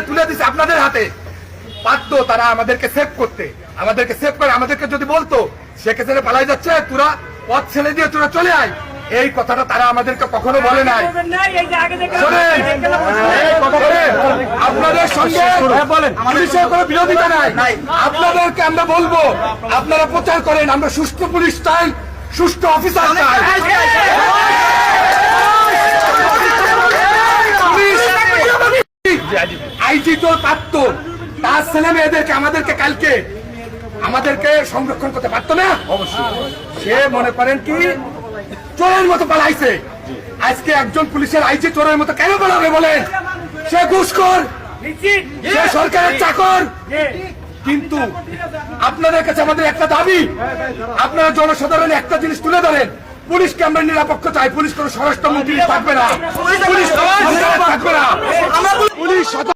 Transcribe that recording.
তুলে দিছে আপনাদের হাতে, পারতো তারা আমাদেরকে সেভ করতে, আমাদেরকে সেভ করে আমাদেরকে যদি বলতো শেখ হাসিনা পালাই যাচ্ছে, তোরা পথ ছেড়ে দিয়ে তোরা চলে আয়, এই কথাটা তারা আমাদেরকে কখনো বলে নাই। আপনাদের সঙ্গে পুলিশের কোনো বিরোধিতা নাই, আপনাদেরকে আমরা বলবো আপনারা প্রচার করেন, আমরা সুষ্ঠু পুলিশ চাই, সুষ্ঠু অফিসার চাই। আইজি তো পারত, তার ছেলে মেয়েদেরকে আমাদেরকে কালকে আমাদেরকে সংরক্ষণ করতে পারতো না? অবশ্যই। সে মনে করেন কি চোরের মতো পালাইছে। আজকে একজন পুলিশের আইজি চোরের মতো কেন পালাবে বলেন? সে ঘুষখোর, সে সরকারের চাকর। কিন্তু আপনাদের কাছে আমাদের একটা দাবি, আপনারা জনসাধারণ একটা জিনিস তুলে ধরেন, পুলিশকে আমরা নিরাপক্ষ চাই। পুলিশ কোনো স্বরাষ্ট্রমন্ত্রী থাকবে না, পুলিশ থাকবে না, পুলিশ